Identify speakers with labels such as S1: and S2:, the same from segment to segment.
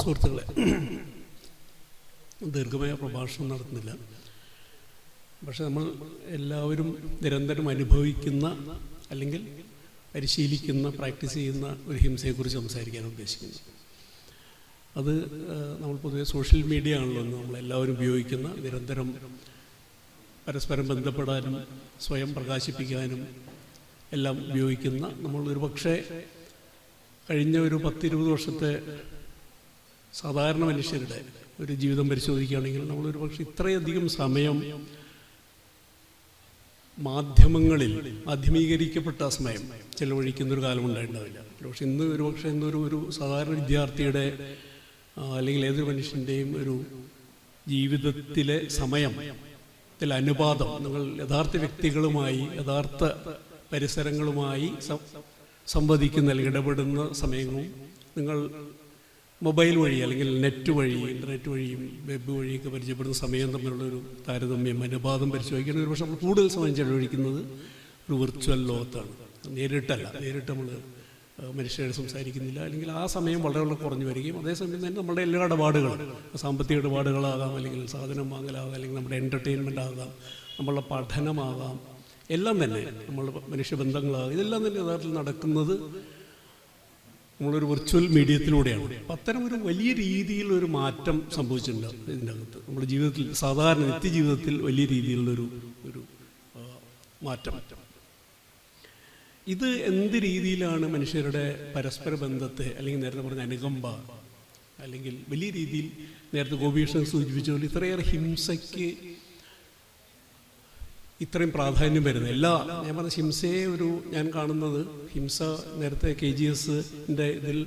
S1: സുഹൃത്തുക്കളെ, ദീർഘമായ പ്രഭാഷണം നടത്തുന്നില്ല. പക്ഷെ നമ്മൾ എല്ലാവരും നിരന്തരം അനുഭവിക്കുന്ന അല്ലെങ്കിൽ പരിശീലിക്കുന്ന, പ്രാക്ടീസ് ചെയ്യുന്ന ഒരു ഹിംസയെക്കുറിച്ച് സംസാരിക്കാനാണ് ഉദ്ദേശിക്കുന്നത്. അത് നമ്മൾ പൊതുവെ സോഷ്യൽ മീഡിയ ആണല്ലോ നമ്മളെല്ലാവരും ഉപയോഗിക്കുന്ന, നിരന്തരം പരസ്പരം ബന്ധപ്പെടാനും സ്വയം പ്രകാശിപ്പിക്കാനും എല്ലാം ഉപയോഗിക്കുന്ന, നമ്മൾ ഒരു പക്ഷേ കഴിഞ്ഞ ഒരു 10-20 വർഷത്തെ സാധാരണ മനുഷ്യരുടെ ഒരു ജീവിതം പരിശോധിക്കുകയാണെങ്കിൽ നമ്മളൊരു പക്ഷേ ഇത്രയധികം സമയം മാധ്യമീകരിക്കപ്പെട്ട സമയം ചെലവഴിക്കുന്നൊരു കാലം ഉണ്ടായിട്ടുണ്ടാവില്ല. പക്ഷെ ഇന്നൊരു സാധാരണ വിദ്യാർത്ഥിയുടെ അല്ലെങ്കിൽ ഏതൊരു മനുഷ്യൻ്റെയും ഒരു ജീവിതത്തിലെ സമയത്തിലെ അനുപാതം, നിങ്ങൾ യഥാർത്ഥ വ്യക്തികളുമായി, യഥാർത്ഥ പരിസരങ്ങളുമായി സംവദിക്കുന്ന അല്ലെങ്കിൽ ഇടപെടുന്ന സമയങ്ങളും നിങ്ങൾ മൊബൈൽ വഴി അല്ലെങ്കിൽ നെറ്റ് വഴി, ഇൻ്റർനെറ്റ് വഴിയും വെബ് വഴിയൊക്കെ പരിചയപ്പെടുന്ന സമയം തമ്മിലുള്ളൊരു താരതമ്യം, അനുപാതം പരിശോധിക്കുകയാണ്. ഒരു പക്ഷേ നമ്മൾ കൂടുതൽ സമയം ചെലവഴിക്കുന്നത് ഒരു വിർച്വൽ ലോകത്താണ്. നേരിട്ട് നമ്മൾ മനുഷ്യരോട് സംസാരിക്കുന്നില്ല, അല്ലെങ്കിൽ ആ സമയം വളരെ കുറഞ്ഞു വരികയും അതേസമയം തന്നെ നമ്മുടെ എല്ലാ ഇടപാടുകളും, സാമ്പത്തിക ഇടപാടുകളാകാം, അല്ലെങ്കിൽ സാധനം വാങ്ങലാകാം, അല്ലെങ്കിൽ നമ്മുടെ എൻ്റർടൈൻമെൻ്റ് ആകാം, നമ്മളുടെ പഠനമാകാം, എല്ലാം തന്നെ നമ്മളുടെ മനുഷ്യബന്ധങ്ങളാകാം, ഇതെല്ലാം തന്നെ യഥാർത്ഥത്തിൽ നടക്കുന്നത് നമ്മളൊരു വിർച്വൽ മീഡിയത്തിലൂടെയാണ്. അപ്പം അത്തരം ഒരു വലിയ രീതിയിലൊരു മാറ്റം സംഭവിച്ചിട്ടുണ്ട് ഇതിൻ്റെ അകത്ത്. നമ്മുടെ ജീവിതത്തിൽ, സാധാരണ നിത്യജീവിതത്തിൽ വലിയ രീതിയിലുള്ളൊരു മാറ്റം. ഇത് എന്ത് രീതിയിലാണ് മനുഷ്യരുടെ പരസ്പര ബന്ധത്തെ, അല്ലെങ്കിൽ നേരത്തെ പറഞ്ഞ അനുകമ്പ, അല്ലെങ്കിൽ വലിയ രീതിയിൽ നേരത്തെ ഗോപീകൃഷ്ണൻ സൂചിപ്പിച്ച പോലെ ഇത്രയേറെ ഹിംസയ്ക്ക് ഇത്രയും പ്രാധാന്യം വരുന്നത്. ഞാൻ പറഞ്ഞ ഹിംസയെ ഞാൻ കാണുന്നത്, ഹിംസ നേരത്തെ KGSൻ്റെ ഇതിൽ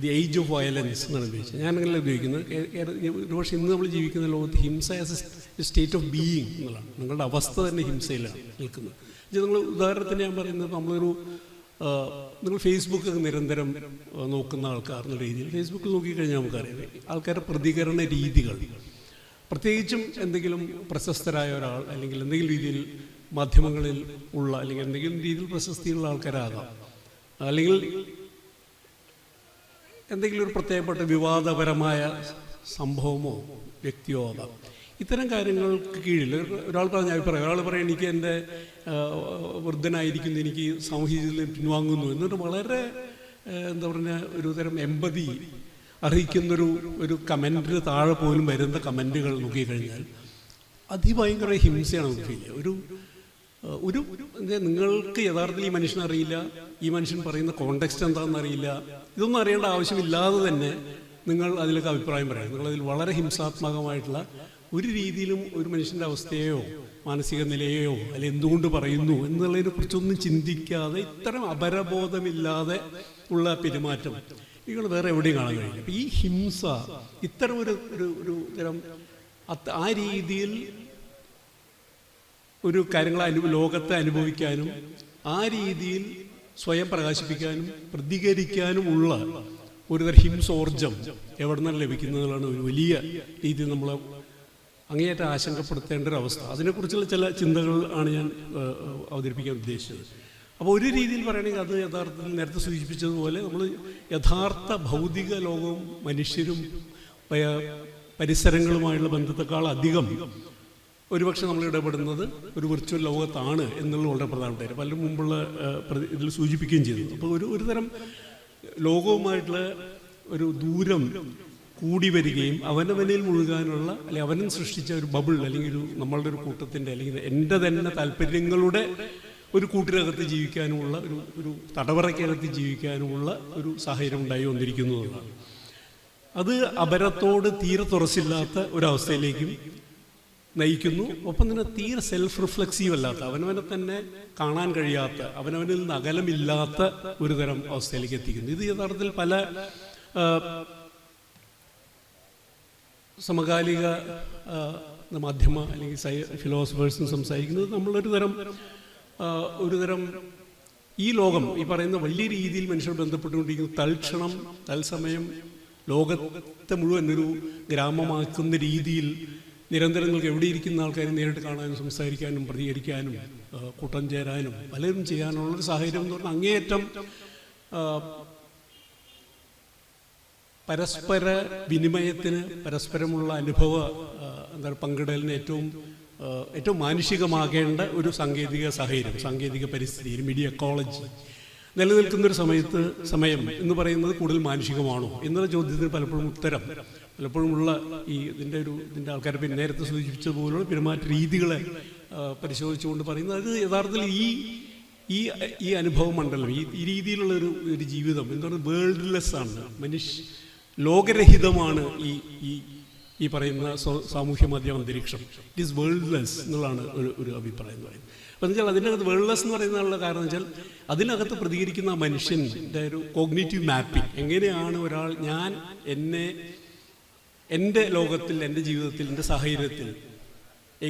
S1: ദി ഏജ് ഓഫ് വയലൻസ് എന്നാണ് ഉപയോഗിച്ചത്. ഞാനങ്ങനെ ഉപയോഗിക്കുന്നത്. ഒരുപക്ഷെ ഇന്ന് നമ്മൾ ജീവിക്കുന്ന ലോകത്ത് ഹിംസ as a state of being എന്നുള്ളതാണ്. നിങ്ങളുടെ അവസ്ഥ തന്നെ ഹിംസയിലാണ് നിൽക്കുന്നത്. നിങ്ങൾ ഉദാഹരണത്തിന് ഞാൻ പറയുന്നത്, നിങ്ങൾ ഫേസ്ബുക്ക് നിരന്തരം നോക്കുന്ന ആൾക്കാർ എന്നുള്ള രീതിയിൽ ഫേസ്ബുക്കിൽ നോക്കിക്കഴിഞ്ഞാൽ നമുക്കറിയാം ആൾക്കാരുടെ പ്രതികരണ രീതികൾ. പ്രത്യേകിച്ചും എന്തെങ്കിലും പ്രശസ്തരായ ഒരാൾ, അല്ലെങ്കിൽ എന്തെങ്കിലും രീതിയിൽ മാധ്യമങ്ങളിൽ ഉള്ള, അല്ലെങ്കിൽ എന്തെങ്കിലും രീതിയിൽ പ്രശസ്തിയുള്ള ആൾക്കാരാകാം, അല്ലെങ്കിൽ എന്തെങ്കിലും ഒരു പ്രത്യേകപ്പെട്ട വിവാദപരമായ സംഭവമോ വ്യക്തിയോ ആകാം. ഇത്തരം കാര്യങ്ങൾക്ക് കീഴിൽ ഒരാൾ പറഞ്ഞ അഭിപ്രായം, ഒരാൾ പറയും എനിക്ക് എൻ്റെ വൃദ്ധനായിരിക്കുന്നു, എനിക്ക് സാമൂഹിക ജീവിതത്തിൽ പിൻവാങ്ങുന്നു എന്നിട്ട് വളരെ എന്താ പറയുക, ഒരു തരം എമ്പതി അർഹിക്കുന്നൊരു കമൻറ്റിന് താഴെ പോലും വരുന്ന കമൻറ്റുകൾ നോക്കിക്കഴിഞ്ഞാൽ അതിഭയങ്കര ഹിംസയാണ് നമുക്ക് ഫീൽ ചെയ്യുക. നിങ്ങൾക്ക് യഥാർത്ഥത്തിൽ ഈ മനുഷ്യനെ അറിയില്ല, ഈ മനുഷ്യൻ പറയുന്ന കോണ്ടെക്സ്റ്റ് എന്താണെന്ന് അറിയില്ല, ഇതൊന്നും അറിയേണ്ട ആവശ്യമില്ലാതെ തന്നെ നിങ്ങൾ അതിലൊക്കെ അഭിപ്രായം പറയാം. നിങ്ങളതിൽ വളരെ ഹിംസാത്മകമായിട്ടുള്ള ഒരു രീതിയിലും ഒരു മനുഷ്യൻ്റെ അവസ്ഥയെയോ മാനസിക നിലയെയോ അല്ലെങ്കിൽ എന്തുകൊണ്ട് പറയുന്നു എന്നുള്ളതിനെ കുറിച്ചൊന്നും ചിന്തിക്കാതെ, ഇത്തരം അപരബോധമില്ലാതെ ഉള്ള പെരുമാറ്റം നിങ്ങൾ വേറെ എവിടെയും കാണാൻ കഴിയില്ല. അപ്പം ഈ ഹിംസ ഇത്തരം ഒരു തരം ആ രീതിയിൽ ഒരു കാര്യങ്ങളെ ലോകത്തെ അനുഭവിക്കാനും ആ രീതിയിൽ സ്വയം പ്രകാശിപ്പിക്കാനും പ്രതികരിക്കാനുമുള്ള ഒരുതരം ഹിംസോർജം എവിടെ നിന്നാണ് ലഭിക്കുന്നതാണ് ഒരു വലിയ രീതിയിൽ നമ്മളെ അങ്ങേയറ്റം ആശങ്കപ്പെടുത്തേണ്ട ഒരു അവസ്ഥ. അതിനെക്കുറിച്ചുള്ള ചില ചിന്തകൾ ആണ് ഞാൻ അവതരിപ്പിക്കാൻ ഉദ്ദേശിച്ചത്. അപ്പോൾ ഒരു രീതിയിൽ പറയുകയാണെങ്കിൽ അത് യഥാർത്ഥത്തിൽ നേരത്തെ സൂചിപ്പിച്ചതുപോലെ നമ്മൾ യഥാർത്ഥ ഭൗതിക ലോകവും മനുഷ്യരും പരിസരങ്ങളുമായുള്ള ബന്ധത്തെക്കാൾ അധികം ഒരുപക്ഷെ നമ്മൾ ഇടപെടുന്നത് ഒരു വിർച്വൽ ലോകത്താണ് എന്നുള്ളത് വളരെ പ്രധാനപ്പെട്ട പലരും മുമ്പുള്ള ഇതിൽ സൂചിപ്പിക്കുകയും ചെയ്തു. അപ്പോൾ ഒരു തരം ലോകവുമായിട്ടുള്ള ഒരു ദൂരം കൂടി വരികയും അവനവനിൽ മുഴുകാനുള്ള, അല്ലെങ്കിൽ അവനും സൃഷ്ടിച്ച ഒരു ബബിൾ, അല്ലെങ്കിൽ നമ്മളുടെ ഒരു കൂട്ടത്തിൻ്റെ, അല്ലെങ്കിൽ എൻ്റെ തന്നെ താല്പര്യങ്ങളുടെ ഒരു കൂട്ടിനകത്ത് ജീവിക്കാനുമുള്ള ഒരു തടവറയ്ക്കകത്ത് ജീവിക്കാനുമുള്ള ഒരു സാഹചര്യം ഉണ്ടായി വന്നിരിക്കുന്നു എന്നുള്ളതാണ്. അത് അപരത്തോട് തീരെ തുറസില്ലാത്ത ഒരവസ്ഥയിലേക്കും നയിക്കുന്നു. ഒപ്പം തന്നെ തീരെ സെൽഫ് റിഫ്ലെക്സീവ് അല്ലാത്ത, അവനവനെ തന്നെ കാണാൻ കഴിയാത്ത, അവനവനിൽ നിന്ന് അകലമില്ലാത്ത ഒരു തരം അവസ്ഥയിലേക്ക് എത്തിക്കുന്നു. ഇത് യഥാർത്ഥത്തിൽ പല സമകാലിക മാധ്യമ അല്ലെങ്കിൽ ഫിലോസഫേഴ്സും സംസാരിക്കുന്നത് നമ്മളൊരു തരം ഈ ലോകം, ഈ പറയുന്ന വലിയ രീതിയിൽ മനുഷ്യർ ബന്ധപ്പെട്ടുകൊണ്ടിരിക്കുന്ന തത്സമയം ലോകത്തെ മുഴുവൻ ഒരു ഗ്രാമമാക്കുന്ന രീതിയിൽ നിരന്തരം നിങ്ങൾക്ക് എവിടെ ഇരിക്കുന്ന ആൾക്കാരെ നേരിട്ട് കാണാനും സംസാരിക്കാനും പ്രതികരിക്കാനും കൂട്ടം ചേരാനും പലരും ചെയ്യാനുള്ളൊരു സാഹചര്യം എന്ന് പറഞ്ഞാൽ അങ്ങേയറ്റം പരസ്പര വിനിമയത്തിന്, പരസ്പരമുള്ള അനുഭവ പങ്കിടലിന് ഏറ്റവും മാനുഷികമാകേണ്ട ഒരു സാങ്കേതിക സാഹചര്യം, സാങ്കേതിക പരിസ്ഥിതി, ഒരു മീഡിയ എക്കോളജി നിലനിൽക്കുന്നൊരു സമയം എന്ന് പറയുന്നത് കൂടുതൽ മാനുഷികമാണോ എന്നുള്ള ചോദ്യത്തിന് പലപ്പോഴുമുള്ള ഇതിൻ്റെ ആൾക്കാരെ പിന്നെ നേരത്തെ സൂചിപ്പിച്ചതുപോലുള്ള പെരുമാറ്റ രീതികളെ പരിശോധിച്ചുകൊണ്ട് പറയുന്നത് അത് യഥാർത്ഥത്തിൽ ഈ അനുഭവ മണ്ഡലം, ഈ രീതിയിലുള്ള ഒരു ജീവിതം എന്ന് പറയുന്നത് വേൾഡ്ലെസ് ആണ്, ലോകരഹിതമാണ് ഈ പറയുന്ന സാമൂഹ്യ മാധ്യമ അന്തരീക്ഷം. ഇറ്റ് ഈസ് വേൾഡ്ലെസ് എന്നുള്ളതാണ് ഒരു അഭിപ്രായം എന്ന് പറയുന്നത്. അപ്പോൾ എന്ന് വെച്ചാൽ അതിനകത്ത് വേൾഡ്ലെസ് എന്ന് പറയുന്നതിനുള്ള കാരണം എന്ന് വെച്ചാൽ അതിനകത്ത് പ്രതികരിക്കുന്ന മനുഷ്യൻ്റെ ഒരു കോഗ്നിറ്റീവ് മാപ്പിംഗ്, എങ്ങനെയാണ് ഒരാൾ എൻ്റെ ലോകത്തിൽ, എൻ്റെ ജീവിതത്തിൽ, എൻ്റെ സാഹചര്യത്തിൽ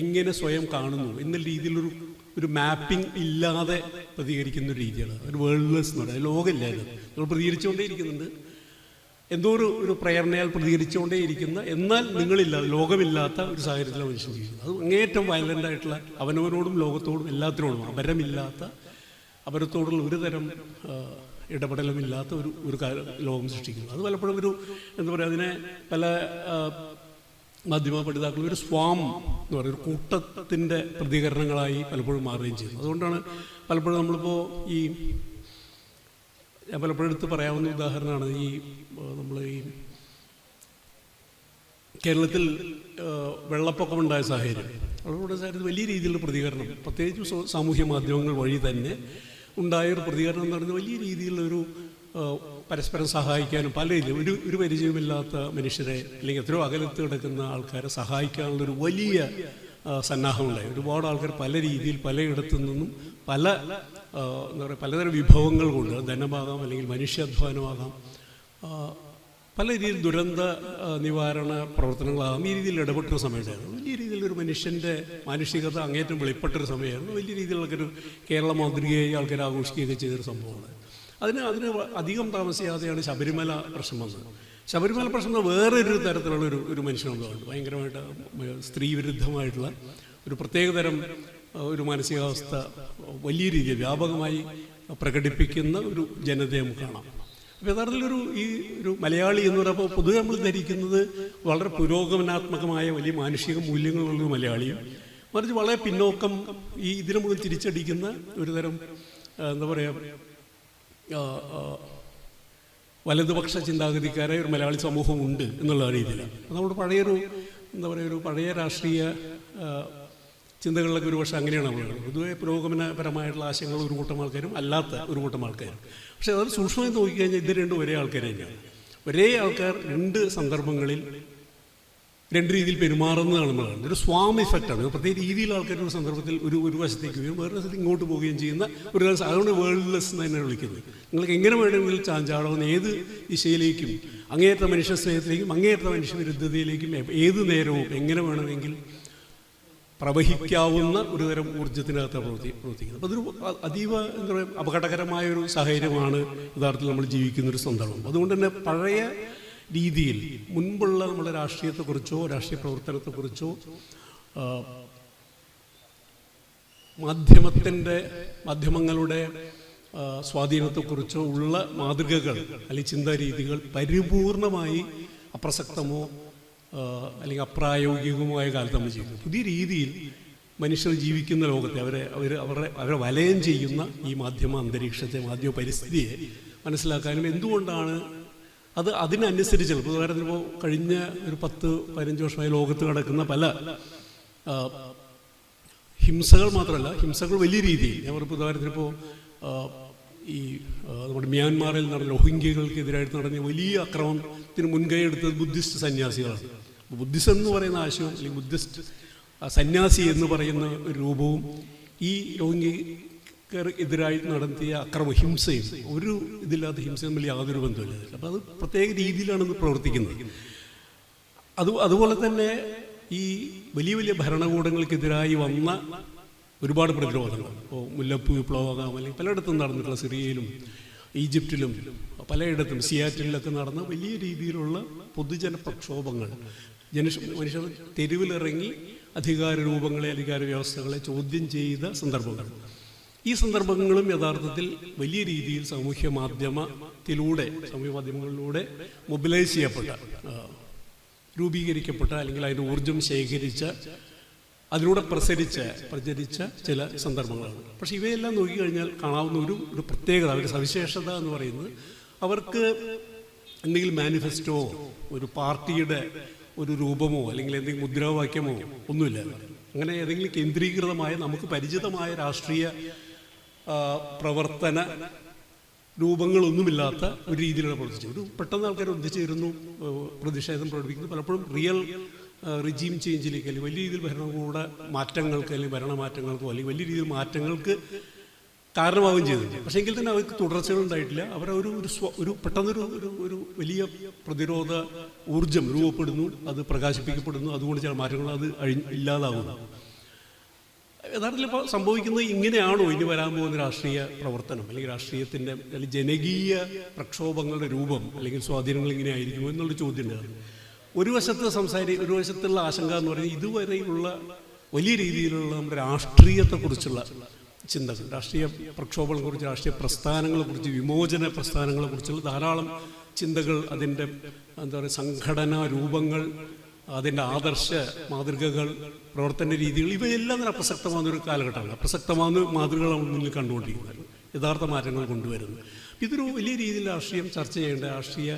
S1: എങ്ങനെ സ്വയം കാണുന്നു എന്നുള്ള രീതിയിലൊരു മാപ്പിംഗ് ഇല്ലാതെ പ്രതികരിക്കുന്ന ഒരു രീതിയാണ് ഒരു വേൾഡ്ലെസ് എന്ന് പറയുന്നത്. ലോകമില്ലായിരുന്നു, നമ്മൾ പ്രതികരിച്ചുകൊണ്ടേയിരിക്കുന്നുണ്ട്, എന്തോ ഒരു പ്രേരണയാൽ പ്രതികരിച്ചുകൊണ്ടേയിരിക്കുന്ന, എന്നാൽ നിങ്ങളില്ലാതെ, ലോകമില്ലാത്ത ഒരു സാഹചര്യത്തിലാണ് മനുഷ്യൻ ജീവിക്കുന്നത്. അത് അങ്ങേറ്റവും വയലൻ്റ് ആയിട്ടുള്ള, അവനവനോടും ലോകത്തോടും എല്ലാത്തിനോടും അപരമില്ലാത്ത, അപരത്തോടുള്ള ഒരു തരം ഇടപെടലുമില്ലാത്ത ഒരു ലോകം സൃഷ്ടിക്കുന്നു. അത് പലപ്പോഴും എന്താ പറയുക, അതിനെ പല മാധ്യമ പഠിതാക്കൾ ഒരു സ്വാം എന്ന് പറയുന്ന ഒരു കൂട്ടത്തിൻ്റെ പ്രതികരണങ്ങളായി പലപ്പോഴും മാറുകയും ചെയ്യുന്നു. അതുകൊണ്ടാണ് പലപ്പോഴും നമ്മളിപ്പോൾ ഞാൻ പലപ്പോഴും എടുത്ത് പറയാവുന്ന ഉദാഹരണമാണ് നമ്മൾ കേരളത്തിൽ വെള്ളപ്പൊക്കമുണ്ടായ സാഹചര്യം. വെള്ളപ്പൊക്കമുണ്ടായ സാഹചര്യത്തിൽ വലിയ രീതിയിലുള്ള പ്രതികരണം, പ്രത്യേകിച്ച് സാമൂഹ്യ മാധ്യമങ്ങൾ വഴി തന്നെ ഉണ്ടായൊരു പ്രതികരണം എന്ന് പറയുന്നത് വലിയ രീതിയിലുള്ളൊരു പരസ്പരം സഹായിക്കാനും, പല രീതിയിൽ ഒരു പരിചയമില്ലാത്ത മനുഷ്യരെ അല്ലെങ്കിൽ എത്രയോ അകലത്ത് കിടക്കുന്ന ആൾക്കാരെ സഹായിക്കാനുള്ളൊരു വലിയ സന്നാഹമുണ്ടായി. ഒരുപാട് ആൾക്കാർ പല രീതിയിൽ പലയിടത്തു നിന്നും എന്താ പറയുക പലതരം വിഭവങ്ങൾ കൊണ്ട്, ധനമാകാം അല്ലെങ്കിൽ മനുഷ്യാധ്വാനമാകാം, പല രീതിയിൽ ദുരന്ത നിവാരണ പ്രവർത്തനങ്ങളാകാം, ഈ രീതിയിൽ ഇടപെട്ടൊരു സമയമായിരുന്നു. വലിയ രീതിയിലൊരു മനുഷ്യൻ്റെ മാനുഷികത അങ്ങേറ്റം വെളിപ്പെട്ടൊരു സമയമായിരുന്നു. വലിയ രീതിയിലുള്ളൊരു കേരള മാതൃകയായി ആൾക്കാർ ആഘോഷിക്കുകയൊക്കെ ചെയ്തൊരു സംഭവമാണ്. അതിന് അധികം താമസിയാതെയാണ് ശബരിമല പ്രശ്നം വന്നത്. ശബരിമല പ്രശ്നം വേറൊരു തരത്തിലുള്ള ഒരു മനുഷ്യനുള്ളതാണ്, ഭയങ്കരമായിട്ട് സ്ത്രീ വിരുദ്ധമായിട്ടുള്ള ഒരു പ്രത്യേകതരം ഒരു മാനസികാവസ്ഥ വലിയ രീതിയിൽ വ്യാപകമായി പ്രകടിപ്പിക്കുന്ന ഒരു ജനതയെ നമുക്ക് കാണാം. അപ്പോൾ യഥാർത്ഥത്തിലൊരു ഒരു മലയാളി എന്ന് പറയുമ്പോൾ പൊതുവെ നമ്മൾ ധരിക്കുന്നത് വളരെ പുരോഗമനാത്മകമായ വലിയ മാനുഷിക മൂല്യങ്ങളുള്ളൊരു മലയാളിയും, മറിച്ച് വളരെ പിന്നോക്കം ഇതിനു മുകളിൽ തിരിച്ചടിക്കുന്ന ഒരു തരം എന്താ പറയുക വലതുപക്ഷ ചിന്താഗതിക്കാരായ ഒരു മലയാളി സമൂഹം ഉണ്ട് എന്നുള്ള രീതിയിലാണ്. നമ്മുടെ പഴയ രാഷ്ട്രീയ ചിന്തകളിലൊക്കെ ഒരുപക്ഷെ അങ്ങനെയാണ് നമ്മൾ പൊതുവെ പുരോഗമനപരമായിട്ടുള്ള ആശയങ്ങൾ ഒരു കൂട്ടം ആൾക്കാരും അല്ലാത്ത ഒരു കൂട്ടം ആൾക്കാരും. പക്ഷെ അത് സൂക്ഷ്മമായി നോക്കിക്കഴിഞ്ഞാൽ ഇത് രണ്ടും ഒരേ ആൾക്കാർ തന്നെയാണ്. ഒരേ ആൾക്കാർ രണ്ട് സന്ദർഭങ്ങളിൽ രണ്ട് രീതിയിൽ പെരുമാറുന്നതാണ് നമ്മൾ കാണുന്നത്. ഒരു സ്വാം ഇഫക്റ്റാണ്. പ്രത്യേക രീതിയിൽ ആൾക്കാർ ഒരു സന്ദർഭത്തിൽ ഒരു വശത്തേക്ക് വരും, വേറെ വശത്തേക്ക് ഇങ്ങോട്ട് പോവുകയും ചെയ്യുന്ന ഒരു അതുകൊണ്ട് വേൾഡ്ലെസ് എന്ന് തന്നെ വിളിക്കുന്നത്. നിങ്ങൾക്ക് എങ്ങനെ വേണമെങ്കിലും ചാഞ്ചാടാവുന്ന ഏത് ദിശയിലേക്കും, അങ്ങേയറ്റ മനുഷ്യ സ്നേഹത്തിലേക്കും അങ്ങേയറ്റ മനുഷ്യവിരുദ്ധതയിലേക്കും ഏത് നേരവും എങ്ങനെ വേണമെങ്കിൽ പ്രവഹിക്കാവുന്ന ഒരു തരം ഊർജ്ജത്തിനകത്ത് പ്രവർത്തിക്കുന്നത്. അപ്പോൾ അതൊരു അതീവ എന്താ പറയുക അപകടകരമായൊരു സാഹചര്യമാണ് യഥാർത്ഥത്തിൽ നമ്മൾ ജീവിക്കുന്നൊരു സന്ദർഭം. അതുകൊണ്ട് തന്നെ പഴയ രീതിയിൽ മുൻപുള്ള നമ്മുടെ രാഷ്ട്രീയത്തെക്കുറിച്ചോ രാഷ്ട്രീയ പ്രവർത്തനത്തെക്കുറിച്ചോ മാധ്യമങ്ങളുടെ സ്വാധീനത്തെക്കുറിച്ചോ ഉള്ള മാതൃകകൾ അല്ലെങ്കിൽ ചിന്താരീതികൾ പരിപൂർണമായി അപ്രസക്തമോ അല്ലെങ്കിൽ അപ്രായോഗികമായ കാലത്ത് നമ്മൾ ചെയ്യുന്നു. പുതിയ രീതിയിൽ മനുഷ്യർ ജീവിക്കുന്ന ലോകത്തെ അവരെ വലയം ചെയ്യുന്ന ഈ മാധ്യമ അന്തരീക്ഷത്തെ, മാധ്യമ പരിസ്ഥിതിയെ മനസ്സിലാക്കാനും എന്തുകൊണ്ടാണ് അതിനനുസരിച്ച് ഉദാഹരണത്തിന് ഇപ്പോൾ കഴിഞ്ഞ ഒരു 10-15 വർഷമായി ലോകത്ത് നടക്കുന്ന പല ഹിംസകൾ മാത്രമല്ല, ഹിംസകൾ വലിയ രീതിയിൽ ഞാൻ പറയുമ്പോൾ ഉദാഹരണത്തിന് ഇപ്പോൾ നമ്മുടെ മ്യാൻമാറിൽ നടന്ന റോഹിംഗ്യകൾക്കെതിരായിട്ട് നടന്ന വലിയ അക്രമത്തിന് മുൻകൈ എടുത്തത് ബുദ്ധിസ്റ്റ് സന്യാസികളാണ്. ബുദ്ധിസം എന്ന് പറയുന്ന ആശയം അല്ലെങ്കിൽ ബുദ്ധിസ്റ്റ് സന്യാസി എന്ന് പറയുന്ന ഒരു രൂപവും ഈ റോഹിംഗ്യക്കെതിരായി നടത്തിയ ഹിംസയും ഒരു ഇതില്ലാത്ത ഹിംസയും തമ്മിൽ യാതൊരു ബന്ധമില്ല. അപ്പോൾ അത് പ്രത്യേക രീതിയിലാണ് ഇത് പ്രവർത്തിക്കുന്നത്. അതുപോലെ തന്നെ ഈ വലിയ വലിയ ഭരണകൂടങ്ങൾക്കെതിരായി വന്ന ഒരുപാട് പ്രതിരോധങ്ങൾ, ഇപ്പോൾ മുല്ലപ്പൂ വിപ്ലവമാകാം അല്ലെങ്കിൽ പലയിടത്തും നടന്നിട്ടുള്ള സിറിയയിലും ഈജിപ്തിലും പലയിടത്തും സിയാറ്റിലൊക്കെ നടന്ന വലിയ രീതിയിലുള്ള പൊതുജന പ്രക്ഷോഭങ്ങൾ, മനുഷ്യർ തെരുവിലിറങ്ങി അധികാര രൂപങ്ങളെ, അധികാര വ്യവസ്ഥകളെ ചോദ്യം ചെയ്ത സന്ദർഭങ്ങൾ. ഈ സന്ദർഭങ്ങളും യഥാർത്ഥത്തിൽ വലിയ രീതിയിൽ സാമൂഹ്യ മാധ്യമങ്ങളിലൂടെ മൊബിലൈസ് ചെയ്യപ്പെട്ട, രൂപീകരിക്കപ്പെട്ട, അല്ലെങ്കിൽ അതിൻ്റെ ഊർജം ശേഖരിച്ച, അതിലൂടെ പ്രചരിച്ച ചില സന്ദർഭങ്ങളാണ്. പക്ഷേ ഇവയെല്ലാം നോക്കിക്കഴിഞ്ഞാൽ കാണാവുന്ന ഒരു പ്രത്യേകത, ഒരു സവിശേഷത എന്ന് പറയുന്നത്, അവർക്ക് എന്തെങ്കിലും മാനിഫെസ്റ്റോ, ഒരു പാർട്ടിയുടെ ഒരു രൂപമോ അല്ലെങ്കിൽ എന്തെങ്കിലും മുദ്രാവാക്യമോ ഒന്നുമില്ല. അങ്ങനെ ഏതെങ്കിലും കേന്ദ്രീകൃതമായ നമുക്ക് പരിചിതമായ രാഷ്ട്രീയ പ്രവർത്തന രൂപങ്ങളൊന്നുമില്ലാത്ത ഒരു രീതിയിലുള്ള പ്രവർത്തിച്ചു. പെട്ടെന്ന് ആൾക്കാർ ഒന്നിച്ചേരുന്നു, പ്രതിഷേധം പ്രകടിപ്പിക്കുന്നു. പലപ്പോഴും റിയൽ റിജീം ചേഞ്ചിലേക്ക്, അല്ലെങ്കിൽ വലിയ രീതിയിൽ ഭരണകൂട മാറ്റങ്ങൾക്ക്, അല്ലെങ്കിൽ ഭരണമാറ്റങ്ങൾക്കോ, അല്ലെങ്കിൽ വലിയ രീതിയിൽ മാറ്റങ്ങൾക്ക് കാരണമാവുകയും ചെയ്തിട്ടുണ്ട്. പക്ഷേ എങ്കിൽ തന്നെ അവർക്ക് തുടർച്ചകളുണ്ടായിട്ടില്ല. ഒരു പെട്ടെന്നൊരു ഒരു വലിയ പ്രതിരോധ ഊർജം രൂപപ്പെടുന്നു, അത് പ്രകാശിപ്പിക്കപ്പെടുന്നു. അതുകൊണ്ട് ചില മാറ്റങ്ങൾ അത് ഇല്ലാതാവുന്നു. യഥാർത്ഥത്തിൽ ഇപ്പോൾ സംഭവിക്കുന്നത് ഇങ്ങനെയാണോ ഇനി വരാൻ പോകുന്ന രാഷ്ട്രീയ പ്രവർത്തനം, അല്ലെങ്കിൽ രാഷ്ട്രീയത്തിൻ്റെ അല്ലെങ്കിൽ ജനകീയ പ്രക്ഷോഭങ്ങളുടെ രൂപം അല്ലെങ്കിൽ സ്വാധീനങ്ങൾ ഇങ്ങനെ ആയിരിക്കുമോ എന്നുള്ളൊരു ചോദ്യം ഉണ്ടായിരുന്നു. ഒരു വശത്തുള്ള ആശങ്ക എന്ന് പറയുന്നത്, ഇതുവരെയുള്ള വലിയ രീതിയിലുള്ള നമ്മുടെ രാഷ്ട്രീയത്തെക്കുറിച്ചുള്ള ചിന്തകൾ, രാഷ്ട്രീയ പ്രക്ഷോഭങ്ങളെക്കുറിച്ച്, രാഷ്ട്രീയ പ്രസ്ഥാനങ്ങളെക്കുറിച്ച്, വിമോചന പ്രസ്ഥാനങ്ങളെക്കുറിച്ചുള്ള ധാരാളം ചിന്തകൾ, അതിൻ്റെ സംഘടനാ രൂപങ്ങൾ, അതിൻ്റെ ആദർശ മാതൃകകൾ, പ്രവർത്തന രീതികൾ, ഇവയെല്ലാം തന്നെ അപ്രസക്തമാകുന്നൊരു കാലഘട്ടമാണ്. അപ്രസക്തമാകുന്ന മാതൃകകളാണ് മുന്നിൽ കണ്ടുകൊണ്ടിരിക്കുന്നത്, യഥാർത്ഥ മാറ്റങ്ങൾ കൊണ്ടുവരുന്നത്. ഇതൊരു വലിയ രീതിയിൽ രാഷ്ട്രീയം ചർച്ച ചെയ്യേണ്ട, രാഷ്ട്രീയ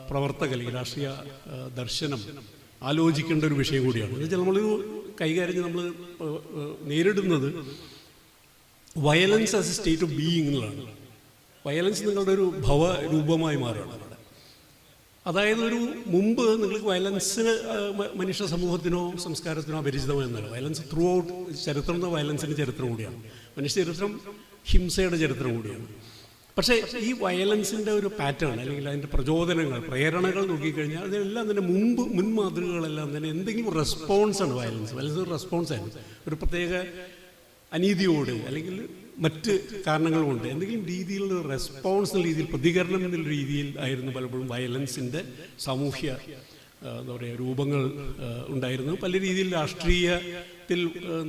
S1: പ്രവർത്തകർ അല്ലെങ്കിൽ രാഷ്ട്രീയ ദർശനം ആലോചിക്കേണ്ട ഒരു വിഷയം കൂടിയാണ്. എന്നുവെച്ചാൽ നമ്മളൊരു കൈകാര്യം നമ്മൾ നേരിടുന്നത് violence as a state of being എന്നുള്ളതാണ്. വയലൻസ് നിങ്ങളുടെ ഒരു ഭവരൂപമായി മാറുകയാണ് അവിടെ. അതായത് മുമ്പ് നിങ്ങൾക്ക് വയലൻസിന് മനുഷ്യ സമൂഹത്തിനോ സംസ്കാരത്തിനോ അപരിചിതമായെന്നല്ല. വയലൻസ് ത്രൂ ഔട്ട് ചരിത്രം എന്ന വയലൻസിൻ്റെ ചരിത്രം കൂടിയാണ്. മനുഷ്യ ചരിത്രം ഹിംസയുടെ ചരിത്രം കൂടിയാണ്. പക്ഷേ ഈ വയലൻസിൻ്റെ ഒരു പാറ്റേൺ, അല്ലെങ്കിൽ അതിൻ്റെ പ്രചോദനങ്ങൾ, പ്രേരണകൾ നോക്കിക്കഴിഞ്ഞാൽ അതെല്ലാം തന്നെ മുൻ മാതൃകകളെല്ലാം തന്നെ എന്തെങ്കിലും റെസ്പോൺസാണ്. വയലൻസ് ഒരു റെസ്പോൺസാണ്. ഒരു പ്രത്യേക അനീതിയോട് അല്ലെങ്കിൽ മറ്റ് കാരണങ്ങൾ കൊണ്ട് എന്തെങ്കിലും രീതിയിലുള്ള റെസ്പോൺസ് എന്ന രീതിയിൽ, പ്രതികരണം എന്നുള്ള രീതിയിൽ ആയിരുന്നു പലപ്പോഴും വയലൻസിൻ്റെ സാമൂഹ്യ രൂപങ്ങൾ ഉണ്ടായിരുന്നു. പല രീതിയിൽ രാഷ്ട്രീയത്തിൽ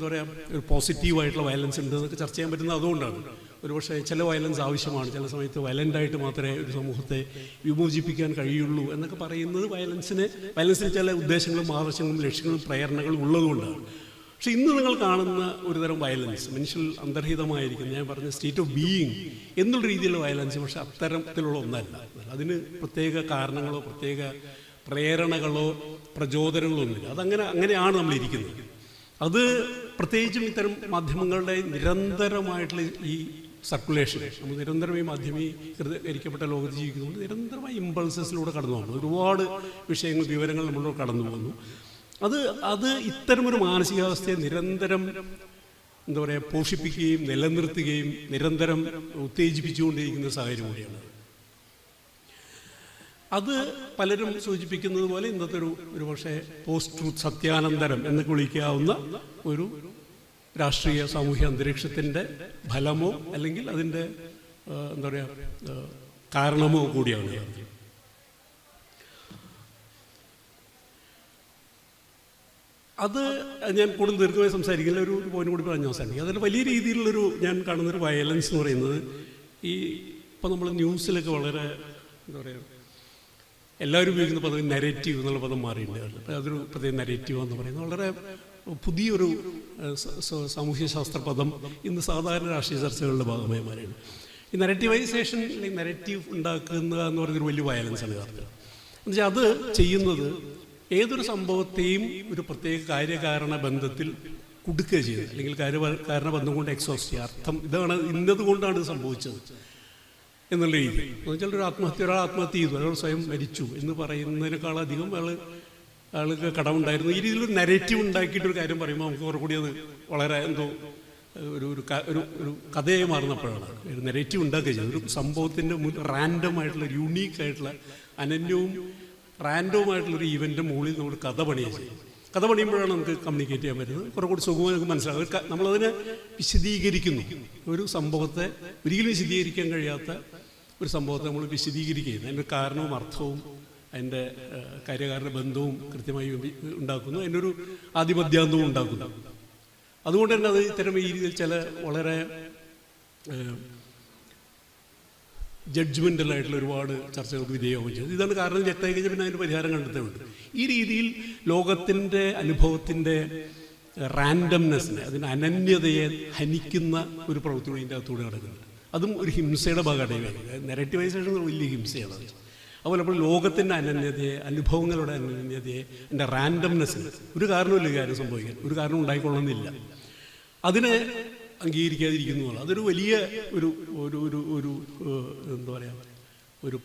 S1: ഒരു പോസിറ്റീവായിട്ടുള്ള വയലൻസ് ഉണ്ട് എന്നൊക്കെ ചർച്ച ചെയ്യാൻ പറ്റുന്നത് അതുകൊണ്ടാണ്. ഒരുപക്ഷെ ചില വയലൻസ് ആവശ്യമാണ്, ചില സമയത്ത് വയലൻ്റായിട്ട് മാത്രമേ ഒരു സമൂഹത്തെ വിമോചിപ്പിക്കാൻ കഴിയുള്ളൂ എന്നൊക്കെ പറയുന്നത് വയലൻസിന് ചില ഉദ്ദേശങ്ങളും ആദർശങ്ങളും ലക്ഷ്യങ്ങളും പ്രേരണകളും ഉള്ളതുകൊണ്ടാണ്. പക്ഷെ ഇന്ന് നിങ്ങൾ കാണുന്ന ഒരുതരം വയലൻസ്, മനുഷ്യൽ അന്തർഹിതമായിരിക്കും, ഞാൻ പറഞ്ഞ സ്റ്റേറ്റ് ഓഫ് ബീയിങ് എന്നുള്ള രീതിയിലുള്ള വയലൻസ്, പക്ഷെ അത്തരത്തിലുള്ള ഒന്നല്ല. അതിന് പ്രത്യേക കാരണങ്ങളോ പ്രത്യേക പ്രേരണകളോ പ്രചോദനങ്ങളോ ഒന്നുമില്ല. അങ്ങനെയാണ് നമ്മളിരിക്കുന്നത്. അത് പ്രത്യേകിച്ചും ഇത്തരം മാധ്യമങ്ങളുടെ നിരന്തരമായിട്ടുള്ള ഈ സർക്കുലേഷൻ, നമ്മൾ നിരന്തരമായി മാധ്യമീകരിക്കപ്പെട്ട ലോകത്ത് ജീവിക്കുന്നതുകൊണ്ട് നിരന്തരമായി ഇമ്പൾസസിലൂടെ കടന്നു പോകുന്നു. ഒരുപാട് വിഷയങ്ങൾ, വിവരങ്ങൾ നമ്മളോട് കടന്നു പോകുന്നു. അത് ഇത്തരമൊരു മാനസികാവസ്ഥയെ നിരന്തരം പോഷിപ്പിക്കുകയും നിലനിർത്തുകയും നിരന്തരം ഉത്തേജിപ്പിച്ചുകൊണ്ടിരിക്കുന്ന സാഹചര്യം കൂടിയാണ്. അത് പലരും സൂചിപ്പിക്കുന്നത് പോലെ ഇന്നത്തെ ഒരു പക്ഷേ പോസ്റ്റ് ട്രൂത്ത്, സത്യാനന്തരം എന്നൊക്കെ വിളിക്കാവുന്ന ഒരു രാഷ്ട്രീയ സാമൂഹ്യ അന്തരീക്ഷത്തിൻ്റെ ഫലമോ അല്ലെങ്കിൽ അതിൻ്റെ കാരണമോ കൂടിയാണ്. അത് ഞാൻ കൂടുതൽ ദീർഘമായി സംസാരിക്കില്ല, ഒരു പോയിന്റ് കൂടി പറഞ്ഞ് അവസാനിക്കും. അതിൽ വലിയ രീതിയിലുള്ളൊരു ഞാൻ കാണുന്നൊരു വയലൻസ് എന്ന് പറയുന്നത്, ഇപ്പം നമ്മൾ ന്യൂസിലൊക്കെ വളരെ എല്ലാവരും ഉപയോഗിക്കുന്ന പദം നെറേറ്റീവ് എന്നുള്ള പദം മാറിയിട്ടുണ്ട്. അപ്പോൾ അതൊരു പ്രത്യേക നെറേറ്റീവ് എന്ന് പറയുന്നത് വളരെ പുതിയൊരു സാമൂഹ്യശാസ്ത്ര പദം ഇന്ന് സാധാരണ രാഷ്ട്രീയ ചർച്ചകളുടെ ഭാഗമായി മാറിയാണ്. ഈ നെറേറ്റീവൈസേഷൻ അല്ലെങ്കിൽ നെറേറ്റീവ് ഉണ്ടാക്കുക എന്ന് പറയുന്നൊരു വലിയ വയലൻസാണ് യഥാർത്ഥത്തിൽ. എന്നുവെച്ചാൽ അത് ചെയ്യുന്നത് ഏതൊരു സംഭവത്തെയും ഒരു പ്രത്യേക കാര്യകാരണ ബന്ധത്തിൽ കുടുക്കുക ചെയ്തത്, അല്ലെങ്കിൽ കാരണബന്ധം കൊണ്ട് എക്സോസ്റ്റ് ചെയ്യുക. അർത്ഥം ഇതാണ്, ഇന്നതുകൊണ്ടാണ് ഇത് സംഭവിച്ചത് എന്നുള്ള രീതി. എന്നുവെച്ചാൽ ഒരാൾ ആത്മഹത്യ ചെയ്തു, അയാൾ സ്വയം മരിച്ചു എന്ന് പറയുന്നതിനേക്കാളധികം ആൾക്ക് കടമുണ്ടായിരുന്നു. ഈ രീതിയിലൊരു നെറേറ്റീവ് ഉണ്ടാക്കിയിട്ടൊരു കാര്യം പറയുമ്പോൾ നമുക്ക് കുറെ കൂടി അത് വളരെ ഒരു കഥയായി മാറുന്നപ്പോഴാണ് ഒരു നെറേറ്റീവ് ഉണ്ടാക്കുക ചെയ്തത്. ഒരു സംഭവത്തിൻ്റെ റാൻഡം ആയിട്ടുള്ള, യുണീക്കായിട്ടുള്ള, അനന്യവും റാൻഡവുമായിട്ടുള്ളൊരു ഈവൻ്റെ മുകളിൽ നമ്മൾ കഥ പണിയുക ചെയ്യും. കഥ പണിയുമ്പോഴാണ് നമുക്ക് കമ്മ്യൂണിക്കേറ്റ് ചെയ്യാൻ പറ്റുന്നത്. കുറെ കൂടി സുഖമായി നമുക്ക് മനസ്സിലാകും. നമ്മളതിനെ വിശദീകരിക്കുന്നു. ഒരു സംഭവത്തെ ഒരിക്കലും വിശദീകരിക്കാൻ കഴിയാത്ത ഒരു സംഭവത്തെ നമ്മൾ വിശദീകരിക്കുകയും അതിൻ്റെ കാരണവും അർത്ഥവും അതിൻ്റെ കാര്യകാരണ ബന്ധവും കൃത്യമായി ഉണ്ടാക്കുന്നു. അതിൻ്റെ ഒരു ആദിമധ്യാന്തവും ഉണ്ടാക്കുന്നു. അതുകൊണ്ട് തന്നെ അത് ഇത്തരം ഈ രീതിയിൽ ചില വളരെ ജഡ്ജ്മെൻ്റലായിട്ടുള്ള ഒരുപാട് ചർച്ചകൾക്ക് വിധേയമാവുകയും ചെയ്തു. ഇതാണ് കാരണം തെറ്റായി കഴിഞ്ഞാൽ പിന്നെ അതിന് പരിഹാരം കണ്ടെത്തുന്നുണ്ട്. ഈ രീതിയിൽ ലോകത്തിൻ്റെ അനുഭവത്തിൻ്റെ റാൻഡംനെസ്സിനെ, അതിൻ്റെ അനന്യതയെ ഹനിക്കുന്ന ഒരു പ്രവൃത്തി ഇതിൻ്റെ അകത്തൂടെ നടക്കുന്നുണ്ട്. അതും ഒരു ഹിംസയുടെ ഭാഗമായിട്ട് നെഗറ്റീവൈസേഷൻ വലിയ ഹിംസയാണ്. അതുപോലെ അപ്പോൾ ലോകത്തിൻ്റെ അനന്യതയെ, അനുഭവങ്ങളുടെ അനന്യതയെ, എൻ്റെ റാൻഡംനെസ്സിന് ഒരു കാരണമില്ല കാര്യം സംഭവിക്കാൻ, ഒരു കാരണം ഉണ്ടായിക്കൊള്ളുന്നില്ല, അതിനെ അംഗീകരിക്കാതിരിക്കുന്നു. അതൊരു വലിയ ഒരു ഒരു ഒരു ഒരു എന്താ പറയുക, ഒരു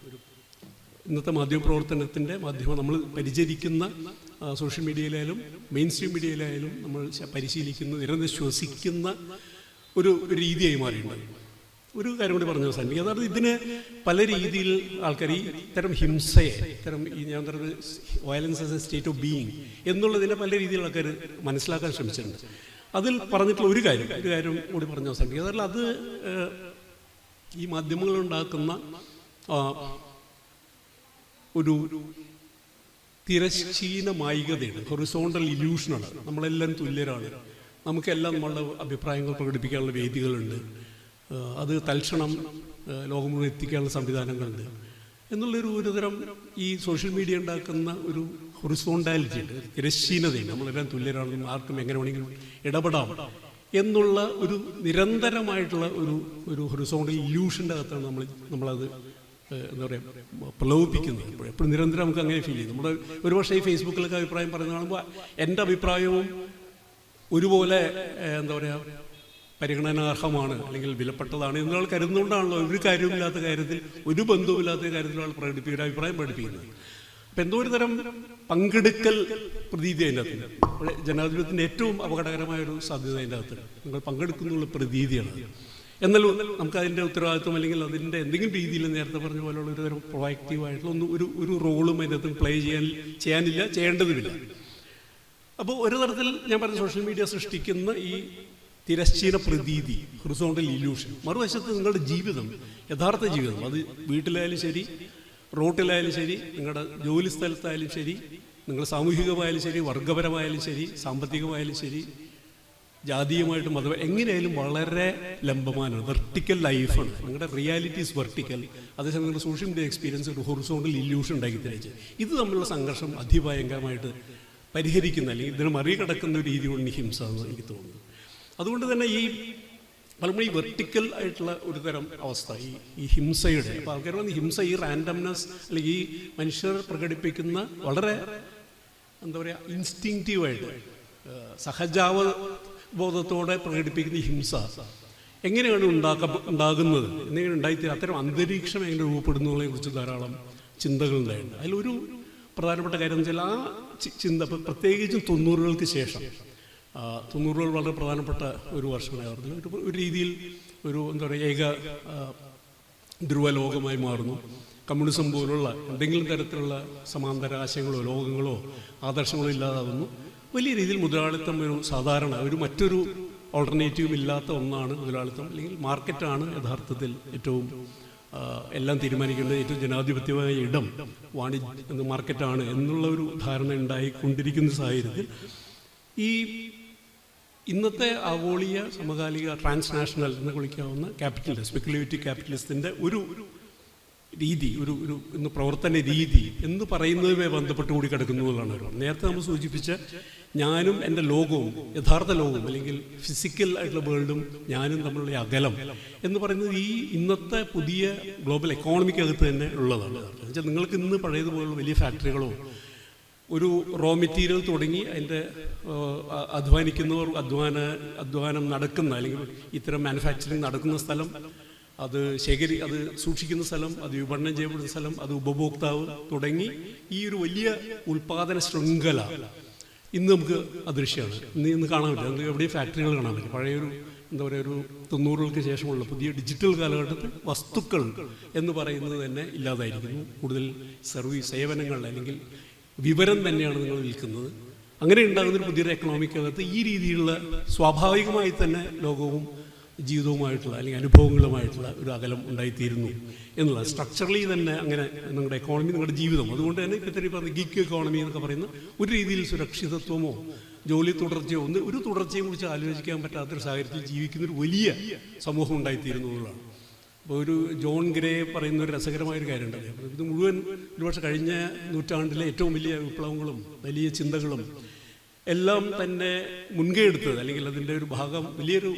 S1: ഇന്നത്തെ മാധ്യമപ്രവർത്തനത്തിൻ്റെ നമ്മൾ പരിചരിക്കുന്ന സോഷ്യൽ മീഡിയയിലായാലും മെയിൻ സ്ട്രീം മീഡിയയിലായാലും നമ്മൾ പരിശീലിക്കുന്ന, നിരന്തരം ശ്വസിക്കുന്ന ഒരു രീതിയായി മാറിയിട്ടുണ്ട്. ഒരു കാര്യം കൂടി പറഞ്ഞു അവസാനിപ്പിക്കുക. അതായത് ഇതിന് പല രീതിയിൽ ആൾക്കാർ ഈ ഇത്തരം ഹിംസയെ, ഇത്തരം ഈ ഞാൻ പറയുന്നത് violence as a state of being എന്നുള്ളതിനെ പല രീതിയിൽ ആൾക്കാർ മനസ്സിലാക്കാൻ ശ്രമിച്ചിട്ടുണ്ട്. അതിൽ പറഞ്ഞിട്ടുള്ള ഒരു കാര്യം കൂടി പറഞ്ഞു അവസാനിപ്പിക്കുക. അതല്ല, അത് ഈ മാധ്യമങ്ങളുണ്ടാക്കുന്ന ഒരു തിരശ്ചീന മായികതയാണ്, ഹൊറിസോണ്ടൽ ഇല്യൂഷനാണ്. നമ്മളെല്ലാം തുല്യരാണ്, നമുക്കെല്ലാം നമ്മളുടെ അഭിപ്രായങ്ങൾ പ്രകടിപ്പിക്കാനുള്ള വേദികളുണ്ട്, അത് തൽക്ഷണം ലോകം മുഴുവൻ എത്തിക്കാനുള്ള സംവിധാനങ്ങളുണ്ട് എന്നുള്ളൊരു തരം ഈ സോഷ്യൽ മീഡിയ ഉണ്ടാക്കുന്ന ഒരു ഹൊറിസോണ്ടാലിറ്റി ഉണ്ട്, തിരശ്ചീനതയുണ്ട്. നമ്മളെല്ലാം തുല്യരാണെന്നും ആർക്കും എങ്ങനെ വേണമെങ്കിലും ഇടപെടാം എന്നുള്ള ഒരു നിരന്തരമായിട്ടുള്ള ഒരു ഹൊറിസോണ്ടൽ ഇല്യൂഷൻ്റെ അകത്താണ് നമ്മളത് എന്താ പറയുക പ്രലോഭിപ്പിക്കുന്നത്. എപ്പോഴും നിരന്തരം നമുക്ക് അങ്ങനെ ഫീൽ ചെയ്യും. നമ്മുടെ ഒരുപക്ഷെ ഈ ഫേസ്ബുക്കിലൊക്കെ അഭിപ്രായം പറയുന്നത് കാണുമ്പോൾ എൻ്റെ അഭിപ്രായവും ഒരുപോലെ എന്താ പറയുക പരിഗണനാർഹമാണ് അല്ലെങ്കിൽ വിലപ്പെട്ടതാണ് എന്നൊരാൾ കരുതുന്നതുകൊണ്ടാണല്ലോ ഒരു കാര്യവുമില്ലാത്ത കാര്യത്തിൽ, ഒരു ബന്ധവുമില്ലാത്ത കാര്യത്തിൽ ആൾ അഭിപ്രായം പ്രകടിപ്പിക്കുന്നത്. അപ്പം എന്തോ ഒരു തരം പങ്കെടുക്കൽ പ്രതീതി അതിൻ്റെ അകത്ത്, ജനാധിപത്യത്തിൻ്റെ ഏറ്റവും അപകടകരമായൊരു സാധ്യത അതിൻ്റെ അകത്ത് നിങ്ങൾ പങ്കെടുക്കുന്നുള്ള പ്രതീതിയാണ്. എന്നാൽ നമുക്ക് അതിൻ്റെ ഉത്തരവാദിത്വം അല്ലെങ്കിൽ അതിൻ്റെ എന്തെങ്കിലും രീതിയിൽ നേരത്തെ പറഞ്ഞ പോലെയുള്ള ഒരു തരം പ്രൊആക്റ്റീവായിട്ടുള്ള ഒരു റോളും അതിൻ്റെ അകത്ത് പ്ലേ ചെയ്യാനില്ല, ചെയ്യേണ്ടതുമില്ല. അപ്പോൾ ഒരു തരത്തിൽ ഞാൻ പറഞ്ഞ സോഷ്യൽ മീഡിയ സൃഷ്ടിക്കുന്ന ഈ തിരശ്ചീന പ്രതീതി, ഹൊറിസോണ്ടൽ ഇല്യൂഷൻ, മറുവശത്ത് നിങ്ങളുടെ ജീവിതം, യഥാർത്ഥ ജീവിതം, അത് വീട്ടിലായാലും ശരി, റോട്ടിലായാലും ശരി, നിങ്ങളുടെ ജോലി സ്ഥലത്തായാലും ശരി, നിങ്ങൾ സാമൂഹികമായാലും ശരി, വർഗപരമായാലും ശരി, സാമ്പത്തികമായാലും ശരി, ജാതീയമായിട്ടും എങ്ങനെയായാലും വളരെ ലംബമാനാണ്, വെർട്ടിക്കൽ ലൈഫാണ്. നിങ്ങളുടെ റിയാലിറ്റി ഈസ് വെർട്ടിക്കൽ. അതേസമയം നിങ്ങളുടെ സോഷ്യൽ മീഡിയ എക്സ്പീരിയൻസ് ഒരു ഹൊറിസോണ്ടൽ ഇല്യൂഷൻ ഉണ്ടാക്കി തരച്ച് ഇത് തമ്മിലുള്ള സംഘർഷം അതിഭയങ്കരമായിട്ട് പരിഹരിക്കുന്ന അല്ലെങ്കിൽ ഇതിനെ മറികടക്കുന്ന ഒരു രീതി കൊണ്ട് ഹിംസ എന്ന് എനിക്ക് തോന്നുന്നു. അതുകൊണ്ട് തന്നെ പലപ്പോഴും ഈ വെർട്ടിക്കൽ ആയിട്ടുള്ള ഒരു തരം അവസ്ഥ ഈ ഹിംസയുടെ, അപ്പോൾ ആൾക്കാർ വന്ന് ഹിംസ ഈ റാൻഡംനെസ് അല്ലെങ്കിൽ ഈ മനുഷ്യർ പ്രകടിപ്പിക്കുന്ന വളരെ എന്താ പറയുക ഇൻസ്റ്റിങ്റ്റീവായിട്ട് സഹജാവബോധത്തോടെ പ്രകടിപ്പിക്കുന്ന ഈ ഹിംസ എങ്ങനെയാണ് ഉണ്ടാകുന്നത്, എങ്ങനെയാണ് ഉണ്ടായിത്തീരുക, അത്തരം അന്തരീക്ഷം എങ്ങനെ രൂപപ്പെടുന്നതിനെ കുറിച്ച് ധാരാളം ചിന്തകളുണ്ടായിട്ടുണ്ട്. അതിലൊരു പ്രധാനപ്പെട്ട കാര്യം എന്ന് വെച്ചാൽ ആ ചിന്ത പ്രത്യേകിച്ചും 90-കൾക്ക് ശേഷം, 90-കൾ വളരെ പ്രധാനപ്പെട്ട ഒരു വർഷമായിരുന്നു. ഒരു രീതിയിൽ ഒരു എന്താ പറയുക ഏക ധ്രുവലോകമായി മാറുന്നു. കമ്മ്യൂണിസം പോലുള്ള എന്തെങ്കിലും തരത്തിലുള്ള സമാന്തര ആശയങ്ങളോ ലോകങ്ങളോ ആദർശങ്ങളോ ഇല്ലാതാകുന്നു. വലിയ രീതിയിൽ മുതലാളിത്തം ഒരു മറ്റൊരു ഓൾട്ടർനേറ്റീവും ഇല്ലാത്ത ഒന്നാണ് മുതലാളിത്തം, അല്ലെങ്കിൽ മാർക്കറ്റാണ് യഥാർത്ഥത്തിൽ ഏറ്റവും എല്ലാം തീരുമാനിക്കേണ്ടത്, ഏറ്റവും ജനാധിപത്യമായ ഇടം മാർക്കറ്റാണ് എന്നുള്ള ഒരു ധാരണ ഉണ്ടായിക്കൊണ്ടിരിക്കുന്ന സാഹചര്യത്തിൽ ഈ ഇന്നത്തെ ആഗോളീയ സമകാലിക ട്രാൻസ്നാഷണൽ എന്ന് വിളിക്കാവുന്ന ക്യാപിറ്റലിസ്റ്റ്, സ്പെക്കുലേറ്റീവ് ക്യാപിറ്റലിസ്റ്റിൻ്റെ ഒരു രീതി, ഇന്ന് പ്രവർത്തന രീതി എന്ന് പറയുന്നതുമായി ബന്ധപ്പെട്ട് കൂടി കിടക്കുന്നതാണ്. നേരത്തെ നമ്മൾ സൂചിപ്പിച്ച ഞാനും എൻ്റെ ലോകവും, യഥാർത്ഥ ലോകവും അല്ലെങ്കിൽ ഫിസിക്കൽ ആയിട്ടുള്ള വേൾഡും ഞാനും തമ്മിലുള്ള അകലം എന്ന് പറയുന്നത് ഈ ഇന്നത്തെ പുതിയ ഗ്ലോബൽ എക്കോണമിക്കകത്ത് തന്നെ ഉള്ളതാണ്. എന്നുവെച്ചാൽ നിങ്ങൾക്ക് ഇന്ന് പഴയതുപോലുള്ള വലിയ ഫാക്ടറികളോ ഒരു റോ മെറ്റീരിയൽ തുടങ്ങി അതിൻ്റെ അധ്വാനിക്കുന്നവർ അധ്വാനം നടക്കുന്ന അല്ലെങ്കിൽ ഇത്തരം മാനുഫാക്ചറിങ് നടക്കുന്ന സ്ഥലം, അത് സൂക്ഷിക്കുന്ന സ്ഥലം, അത് വിപണനം ചെയ്യപ്പെടുന്ന സ്ഥലം, അത് ഉപഭോക്താവ് തുടങ്ങി ഈ ഒരു വലിയ ഉൽപാദന ശൃംഖല ഇന്ന് നമുക്ക് അദൃശ്യമാണ്. ഇന്ന് കാണാൻ പറ്റില്ല, നമുക്ക് എവിടെയും ഫാക്ടറികൾ കാണാൻ പറ്റും. പഴയൊരു എന്താ പറയുക ഒരു 90-കൾക്ക് ശേഷമുള്ള പുതിയ ഡിജിറ്റൽ കാലഘട്ടത്തിൽ വസ്തുക്കൾ എന്ന് പറയുന്നത് തന്നെ ഇല്ലാതായിരിക്കുന്നു. കൂടുതൽ സേവനങ്ങൾ അല്ലെങ്കിൽ വിവരം തന്നെയാണ് നിങ്ങൾ വിൽക്കുന്നത്. അങ്ങനെ ഉണ്ടാകുന്നൊരു പുതിയൊരു എക്കണോമിക്കകത്ത് ഈ രീതിയിലുള്ള സ്വാഭാവികമായി തന്നെ ലോകവും ജീവിതവുമായിട്ടുള്ള അല്ലെങ്കിൽ അനുഭവങ്ങളുമായിട്ടുള്ള ഒരു അകലം ഉണ്ടായിത്തീരുന്നു എന്നുള്ളത് സ്ട്രക്ചറലി തന്നെ അങ്ങനെ നിങ്ങളുടെ എക്കോണമി, നിങ്ങളുടെ ജീവിതം. അതുകൊണ്ട് തന്നെ ഇപ്പോഴത്തെ പറഞ്ഞ ഗിഗ് എക്കോണമി എന്നൊക്കെ പറയുന്ന ഒരു രീതിയിൽ സുരക്ഷിതത്വമോ ജോലി തുടർച്ചയോ ഒരു തുടർച്ചയും കുറിച്ച് ആലോചിക്കാൻ പറ്റാത്തൊരു സാഹചര്യത്തിൽ ജീവിക്കുന്നൊരു വലിയ സമൂഹം ഉണ്ടായിത്തീരുന്നു എന്നുള്ളതാണ്. അപ്പോൾ ഒരു ജോൺ ഗ്രേ പറയുന്ന ഒരു രസകരമായൊരു കാര്യമുണ്ടല്ലോ, ഇത് മുഴുവൻ ഒരുപക്ഷെ കഴിഞ്ഞ നൂറ്റാണ്ടിലെ ഏറ്റവും വലിയ വിപ്ലവങ്ങളും വലിയ ചിന്തകളും എല്ലാം തന്നെ മുൻകൈ എടുത്തത്, അല്ലെങ്കിൽ അതിൻ്റെ ഒരു ഭാഗം, വലിയൊരു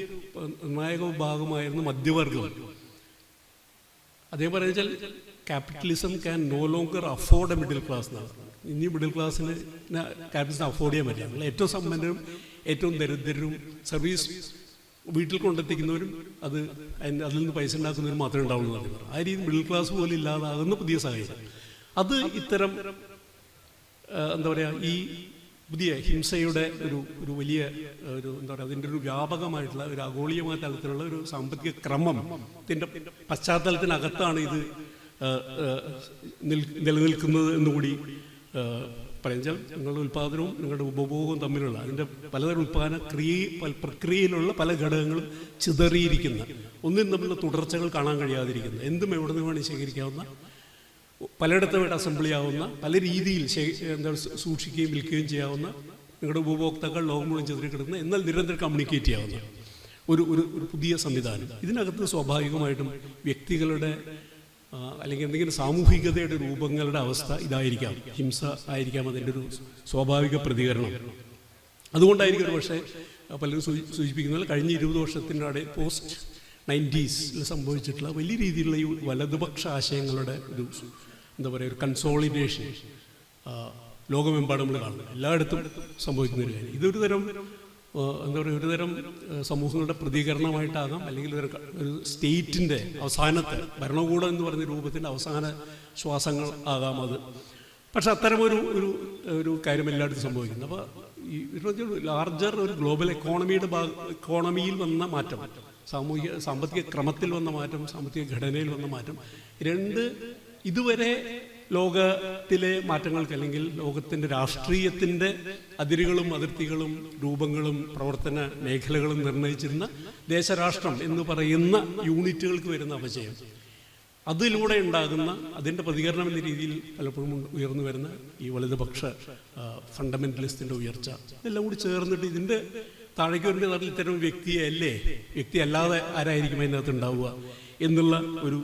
S1: നിർണായക ഭാഗമായിരുന്നു മധ്യവർഗം. അതേ പറഞ്ഞാൽ capitalism can no longer afford a middle class എന്നാണ്. ഇനി മിഡിൽ ക്ലാസ്സിന് ക്യാപിറ്റലിസം അഫോർഡ് ചെയ്യാൻ പറ്റില്ല. നിങ്ങൾ ഏറ്റവും സമ്പന്നരും ഏറ്റവും ദരിദ്രരും സർവീസ് വീട്ടിൽ കൊണ്ടെത്തിക്കുന്നവരും അതിൽ നിന്ന് പൈസ ഉണ്ടാക്കുന്നവരും മാത്രമേ ഉണ്ടാവുള്ളൂ എന്ന് പറഞ്ഞു. ആ രീതി മിഡിൽ ക്ലാസ് പോലും ഇല്ലാതാകുന്ന പുതിയ സാഹചര്യം, അത് ഇത്തരം എന്താ പറയുക, ഈ പുതിയ ഹിംസയുടെ ഒരു വലിയ എന്താ പറയുക, അതിൻ്റെ ഒരു വ്യാപകമായിട്ടുള്ള ഒരു ആഗോളീയമായ തലത്തിലുള്ള ഒരു സാമ്പത്തിക ക്രമത്തിൻ്റെ പശ്ചാത്തലത്തിനകത്താണ് ഇത് നിലനിൽക്കുന്നത് എന്നുകൂടി പറഞ്ഞാൽ നിങ്ങളുടെ ഉൽപ്പാദനവും നിങ്ങളുടെ ഉപഭോഗവും തമ്മിലുള്ള അതിൻ്റെ പലതരം പ്രക്രിയയിലുള്ള പല ഘടകങ്ങളും ചിതറിയിരിക്കുന്ന, ഒന്നിനും തമ്മിലുള്ള തുടർച്ചകൾ കാണാൻ കഴിയാതിരിക്കുന്ന, എന്തും എവിടെ നിന്ന് വേണമെങ്കിൽ ശേഖരിക്കാവുന്ന, പലയിടത്തുമായിട്ട് അസംബിൾ ചെയ്യാവുന്ന, പല രീതിയിൽ സൂക്ഷിക്കുകയും വിൽക്കുകയും ചെയ്യാവുന്ന, നിങ്ങളുടെ ഉപഭോക്താക്കൾ ലോകം മുഴുവൻ ചിതറി കിടക്കുന്ന, എന്നാൽ നിരന്തരം കമ്മ്യൂണിക്കേറ്റ് ചെയ്യാവുന്ന ഒരു പുതിയ സംവിധാനം. ഇതിനകത്ത് സ്വാഭാവികമായിട്ടും വ്യക്തികളുടെ അല്ലെങ്കിൽ എന്തെങ്കിലും സാമൂഹികതയുടെ രൂപങ്ങളുടെ അവസ്ഥ ഇതായിരിക്കാം, ഹിംസ ആയിരിക്കാം അതിൻ്റെ ഒരു സ്വാഭാവിക പ്രതികരണം. അതുകൊണ്ടായിരിക്കും ഒരു പക്ഷേ പലരും സൂചിപ്പിക്കുന്നത് കഴിഞ്ഞ 20 വർഷത്തിനിടെ പോസ്റ്റ് 90s സംഭവിച്ചിട്ടുള്ള വലിയ രീതിയിലുള്ള ഈ വലതുപക്ഷ ആശയങ്ങളുടെ ഒരു എന്താ പറയുക, ഒരു കൺസോളിഡേഷൻ ലോകമെമ്പാടും നമ്മൾ കാണുന്നത്, എല്ലായിടത്തും സംഭവിക്കുന്ന ഒരു കാര്യം. ഇതൊരു തരം എന്താ പറയുക, ഒരുതരം സമൂഹങ്ങളുടെ പ്രതികരണമായിട്ടാകാം, അല്ലെങ്കിൽ ഒരു സ്റ്റേറ്റിൻ്റെ അവസാനത്തെ ഭരണകൂടം എന്ന് പറയുന്ന രൂപത്തിൻ്റെ അവസാന ശ്വാസങ്ങൾ ആകാം അത്. പക്ഷെ അത്തരമൊരു ഒരു കാര്യം എല്ലായിടത്തും സംഭവിക്കുന്നത്. അപ്പോൾ ഈ ലാർജർ ഒരു ഗ്ലോബൽ എക്കോണമിയിൽ വന്ന മാറ്റം, സാമ്പത്തിക ക്രമത്തിൽ വന്ന മാറ്റം, സാമ്പത്തിക ഘടനയിൽ വന്ന മാറ്റം, ഇതുവരെ ലോകത്തിലെ മാറ്റങ്ങൾക്ക് അല്ലെങ്കിൽ ലോകത്തിൻ്റെ രാഷ്ട്രീയത്തിൻ്റെ അതിരുകളും അതിർത്തികളും രൂപങ്ങളും പ്രവർത്തന മേഖലകളും നിർണ്ണയിച്ചിരുന്ന ദേശരാഷ്ട്രം എന്ന് പറയുന്ന യൂണിറ്റുകൾക്ക് വരുന്ന അപജയം, അതിലൂടെ ഉണ്ടാകുന്ന അതിൻ്റെ പ്രതികരണം എന്ന രീതിയിൽ പലപ്പോഴും ഉയർന്നു വരുന്ന ഈ വലതുപക്ഷ ഫണ്ടമെൻ്റലിസ്റ്റിൻ്റെ ഉയർച്ച, ഇതെല്ലാം കൂടി ചേർന്നിട്ട് ഇതിൻ്റെ താഴേക്ക് വരുന്ന നാട്ടിൽ ഇത്തരം വ്യക്തി അല്ലാതെ ആരായിരിക്കും അതിനകത്ത് ഉണ്ടാവുക എന്നുള്ള ഒരു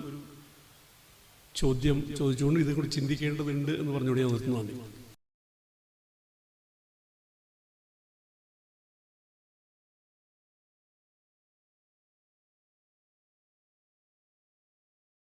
S1: ചോദ്യം ചോദിച്ചുകൊണ്ട് ഇതേക്കുറിച്ച് ചിന്തിക്കേണ്ടതുണ്ട് എന്ന് പറഞ്ഞുകൊണ്ട് ഞാൻ നിർത്തുന്നു.